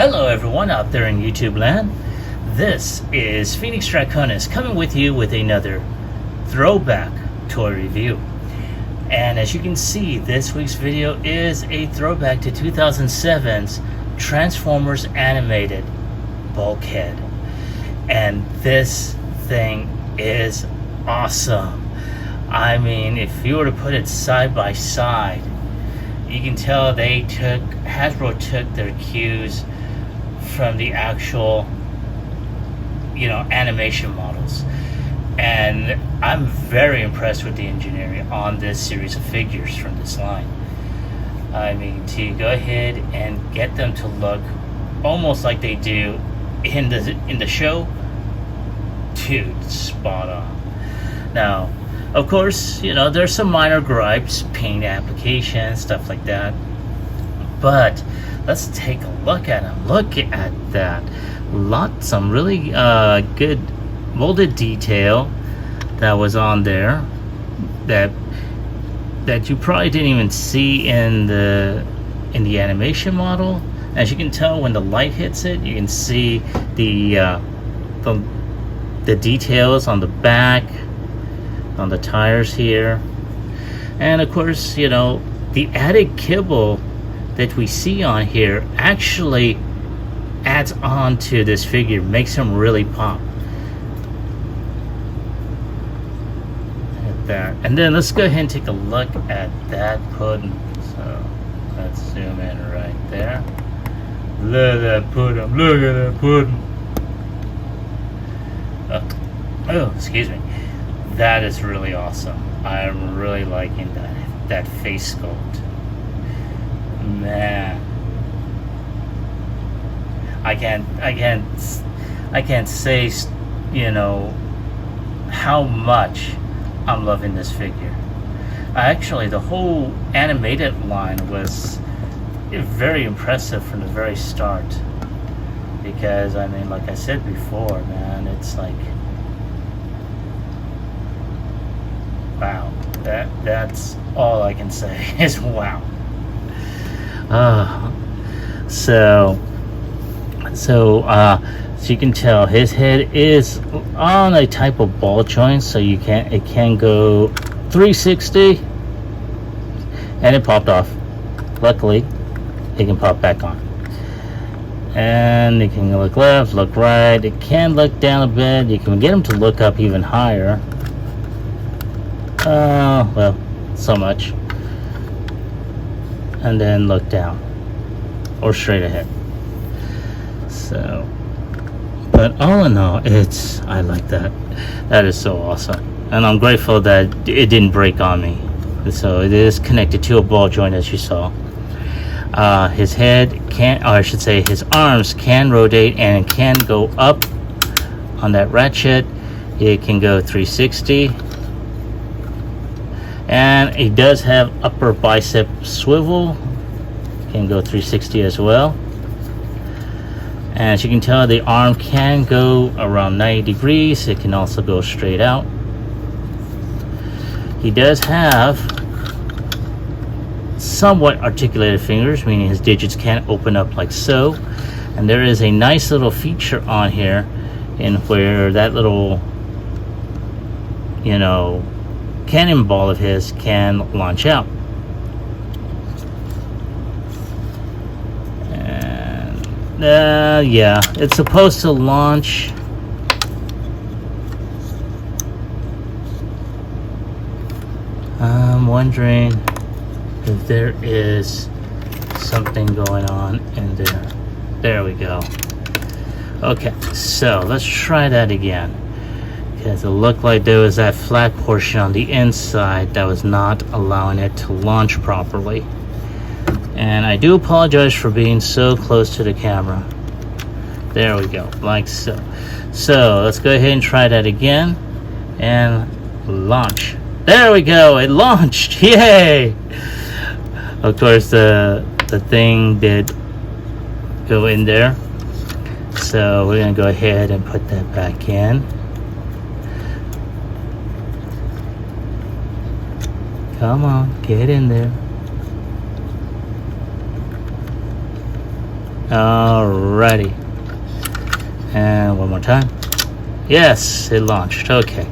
Hello everyone out there in YouTube land. This is Phoenix Draconis coming with you with another throwback toy review. And as you can see, this week's video is a throwback to 2007's Transformers animated Bulkhead. And this thing is awesome. I mean, if you were to put it side by side, you can tell Hasbro took their cues from the actual, animation models. And I'm very impressed with the engineering on this series of figures from this line. I mean, to go ahead and get them to look almost like they do in the show, dude, spot on. Now, of course, there's some minor gripes, paint application, stuff like that. But let's take a look at them. Look at that. Some really good molded detail that was on there that you probably didn't even see in the animation model. As you can tell, when the light hits it, you can see the details on the back, on the tires here, and of course, the added kibble that we see on here actually adds on to this figure, makes him really pop. Look at that. And then let's go ahead and take a look at that pudding. So let's zoom in right there. Look at that pudding. Look at that pudding. Oh, excuse me. That is really awesome. I'm really liking that face sculpt. Man, I can't say how much I'm loving this figure. Actually, the whole animated line was very impressive from the very start, because I mean, like I said before, man, it's like, wow. That's all I can say is wow. So you can tell his head is on a type of ball joint, so it can go 360, and it popped off. Luckily, it can pop back on, and it can look left, look right. It can look down a bit. You can get him to look up even higher. Well, so much. And then look down or straight ahead. So, but all in all, I like that. That is so awesome, and I'm grateful that it didn't break on me. So it is connected to a ball joint, as you saw. His head his arms can rotate and can go up on that ratchet. It can go 360. And it does have upper bicep swivel, can go 360 as well. And as you can tell, the arm can go around 90 degrees. It can also go straight out. He does have somewhat articulated fingers, meaning his digits can open up like so. And there is a nice little feature on here in where that little, cannonball of his can launch out. And yeah, it's supposed to launch. I'm wondering if there is something going on in there. There we go. Okay, so let's try that again, because it looked like there was that flat portion on the inside that was not allowing it to launch properly. And I do apologize for being so close to the camera. There we go, like so. So let's go ahead and try that again and launch. There we go, it launched. Yay! Of course, the thing did go in there, so we're gonna go ahead and put that back in. Come on, get in there. Alrighty. And one more time. Yes, it launched. Okay.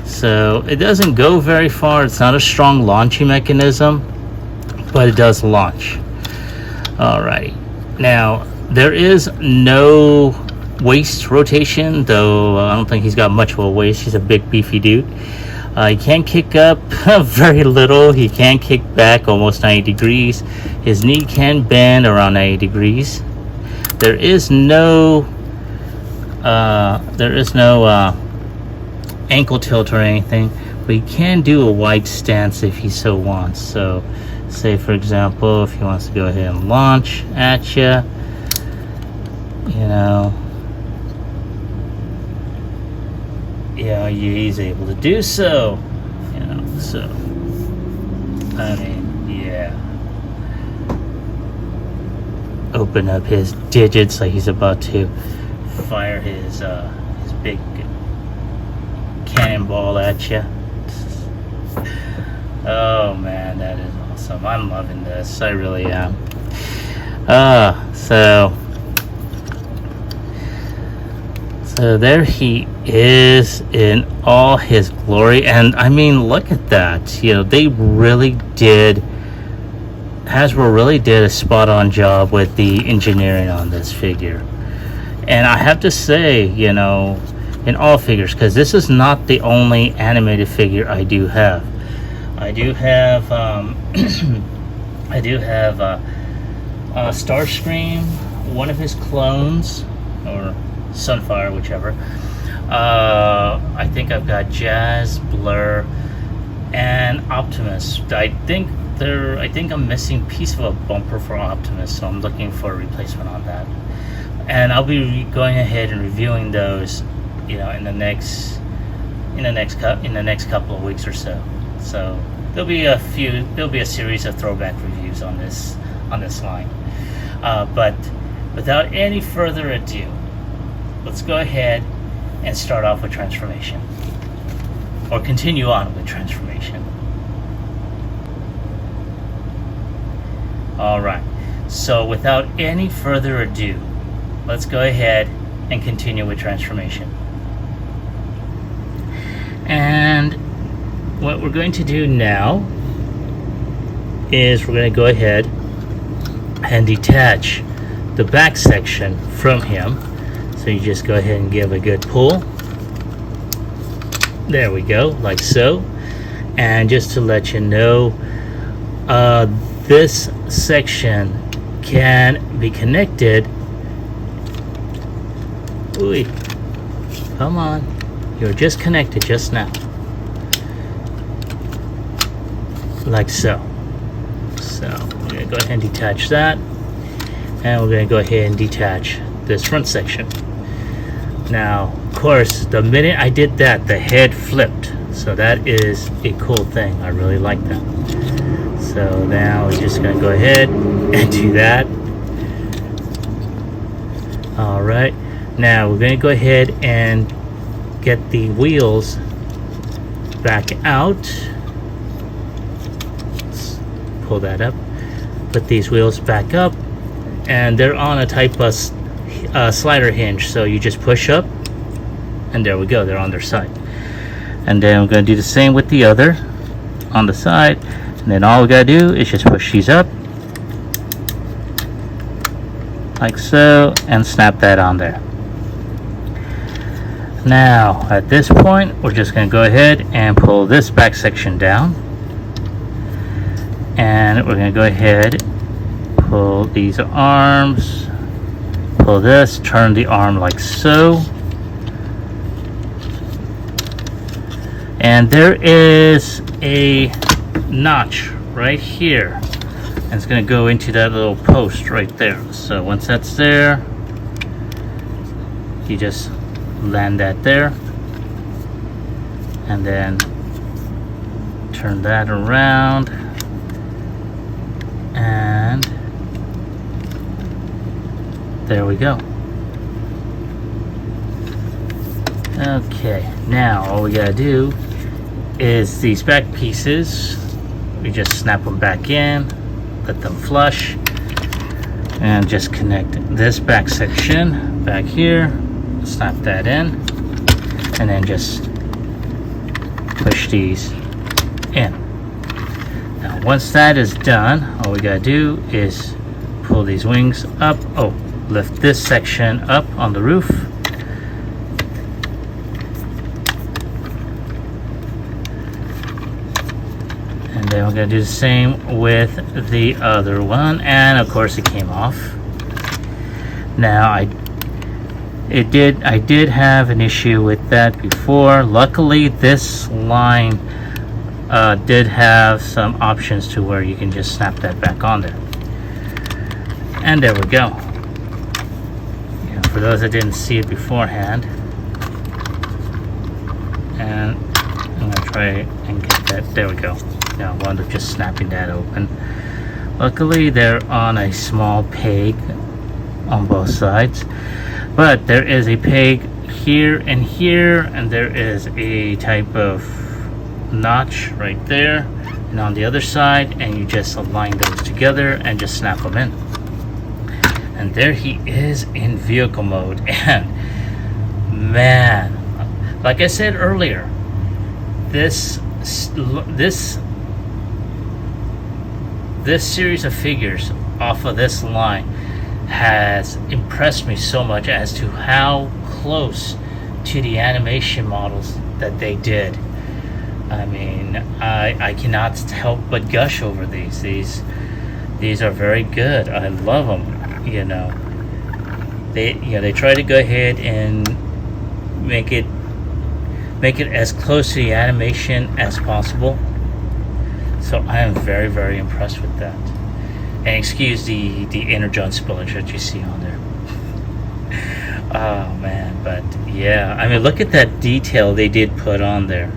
So it doesn't go very far. It's not a strong launching mechanism, but it does launch. Alrighty. Now, there is no waist rotation, though I don't think he's got much of a waist. He's a big, beefy dude. He can kick up very little. He can kick back almost 90 degrees. His knee can bend around 90 degrees. There is no ankle tilt or anything, but he can do a wide stance if he so wants. So say for example, if he wants to go ahead and launch at you, he's able to do so. So I mean, yeah. Open up his digits like he's about to fire his big cannonball at you. Oh man, that is awesome. I'm loving this. I really am. So there he is in all his glory, and I mean, look at that. Hasbro really did a spot-on job with the engineering on this figure. And I have to say, in all figures, because this is not the only animated figure I do have. I do have Starscream, one of his clones, or Sunfire, whichever. I think I've got Jazz, Blur, and Optimus. I think I'm missing a piece of a bumper for Optimus, so I'm looking for a replacement on that. And I'll be going ahead and reviewing those, in the next couple of weeks or so. So there'll be a series of throwback reviews on this line. But without any further ado, let's go ahead and start off with transformation, or continue on with transformation. All right. So without any further ado, let's go ahead and continue with transformation. And what we're going to do now is we're going to go ahead and detach the back section from him. So you just go ahead and give a good pull. There we go, like so. And just to let you know, this section can be connected. Ooh, come on, you're just connected just now, like so. So we're gonna go ahead and detach that, and we're gonna go ahead and detach this front section. Now, of course, the minute I did that, the head flipped, so that is a cool thing. I really like that. So now we're just gonna go ahead and do that. All right, now we're gonna go ahead and get the wheels back out. Let's pull that up. Put these wheels back up, and they're on a type of slider hinge, so you just push up, and there we go, they're on their side. And then we're going to do the same with the other on the side, and then all we got to do is just push these up like so, and snap that on there. Now at this point, we're just going to go ahead and pull this back section down, and we're going to go ahead, pull these arms, pull this, turn the arm like so, and there is a notch right here, and it's going to go into that little post right there. So once that's there, you just land that there, and then turn that around, and there we go. Okay, now all we gotta do is these back pieces, we just snap them back in, let them flush, and just connect this back section back here, snap that in, and then just push these in. Now once that is done, all we gotta do is pull these wings up, lift this section up on the roof, and then we're gonna do the same with the other one, and of course it came off. Now I did have an issue with that before. Luckily this line did have some options to where you can just snap that back on there, and there we go. For those that didn't see it beforehand, and I'm gonna try and get that. There we go. Now I wound up just snapping that open. Luckily they're on a small peg on both sides, but there is a peg here, and there is a type of notch right there and on the other side, and you just align those together and just snap them in. And there he is in vehicle mode. And man, like I said earlier, this series of figures off of this line has impressed me so much as to how close to the animation models that they did. I mean, I cannot help but gush over these. These are very good. I love them. They try to go ahead and make it as close to the animation as possible. So I am very, very impressed with that. And excuse the energon spillage that you see on there. Oh man, but yeah, I mean, look at that detail they did put on there.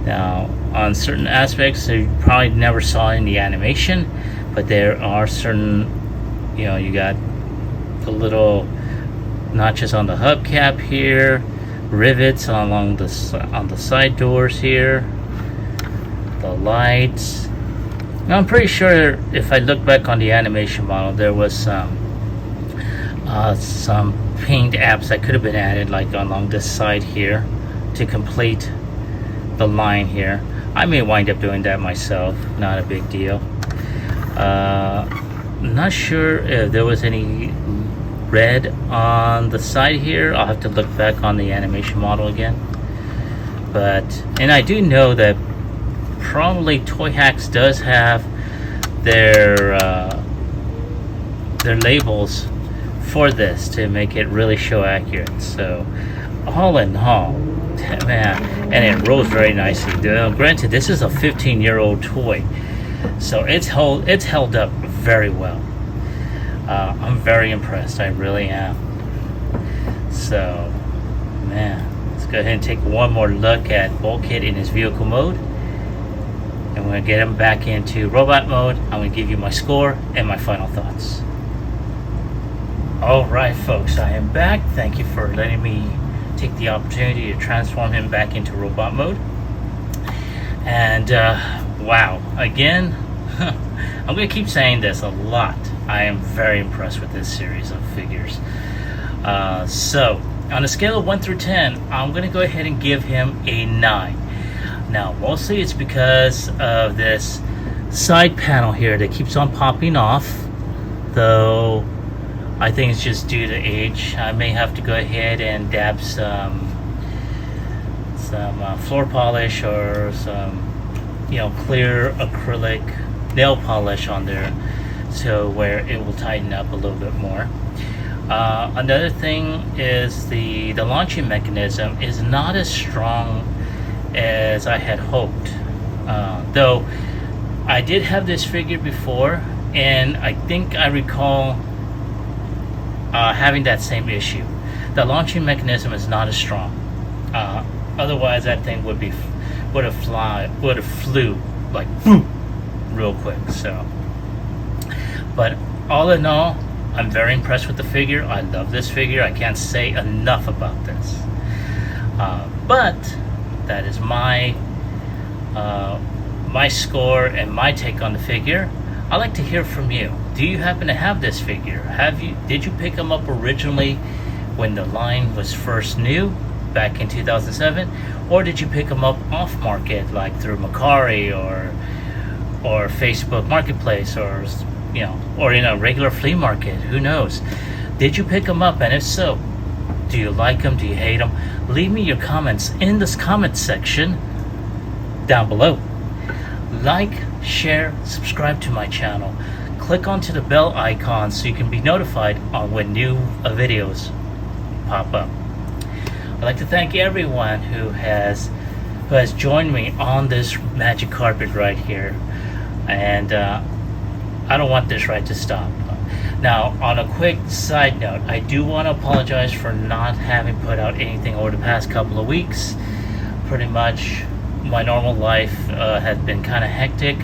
Now, on certain aspects, you probably never saw in the animation, but there are certain, you got the little notches on the hubcap here, rivets on the side doors here, the lights. Now, I'm pretty sure if I look back on the animation model, there was some paint apps that could have been added, like along this side here, to complete the line here. I may wind up doing that myself, not a big deal. Not sure if there was any red on the side here. I'll have to look back on the animation model again. And I do know that probably Toy Hacks does have their labels for this to make it really show accurate. So all in all, man, and it rolls very nicely. Granted, this is a 15-year-old toy, so it's held up very well. I'm very impressed. I really am. So, man, let's go ahead and take one more look at Bulkhead in his vehicle mode, and we're gonna get him back into robot mode. I'm gonna give you my score and my final thoughts. All right, folks, I am back. Thank you for letting me take the opportunity to transform him back into robot mode. And wow, again, I'm going to keep saying this a lot. I am very impressed with this series of figures. So on a scale of 1 through 10, I'm going to go ahead and give him a 9. Now, mostly it's because of this side panel here that keeps on popping off, though I think it's just due to age. I may have to go ahead and dab some floor polish or some clear acrylic nail polish on there, so where it will tighten up a little bit more. Another thing is the launching mechanism is not as strong as I had hoped, though I did have this figure before, and I think I recall having that same issue. The launching mechanism is not as strong. Otherwise, that thing would have flew like boom, real quick. So, but all in all, I'm very impressed with the figure. I love this figure. I can't say enough about this. But that is my score and my take on the figure. I'd like to hear from you. do you happen to have this figure? Did you pick them up originally when the line was first new back in 2007, or did you pick them up off market, like through Macari or Facebook Marketplace, or or in a regular flea market? Who knows? Did you pick them up, and if so, do you like them? Do you hate them? Leave me your comments in this comment section down below. Like, share, subscribe to my channel. Click onto the bell icon so you can be notified on when new videos pop up. I'd like to thank everyone who has joined me on this magic carpet right here, and I don't want this ride to stop. Now, on a quick side note, I do want to apologize for not having put out anything over the past couple of weeks. Pretty much my normal life has been kind of hectic,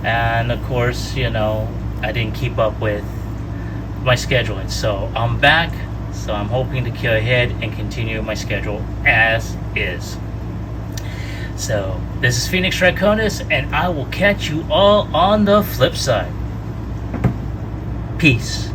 and of course, I didn't keep up with my scheduling. So I'm back, so I'm hoping to go ahead and continue my schedule as is. So this is Phoenix Draconis, and I will catch you all on the flip side. Peace.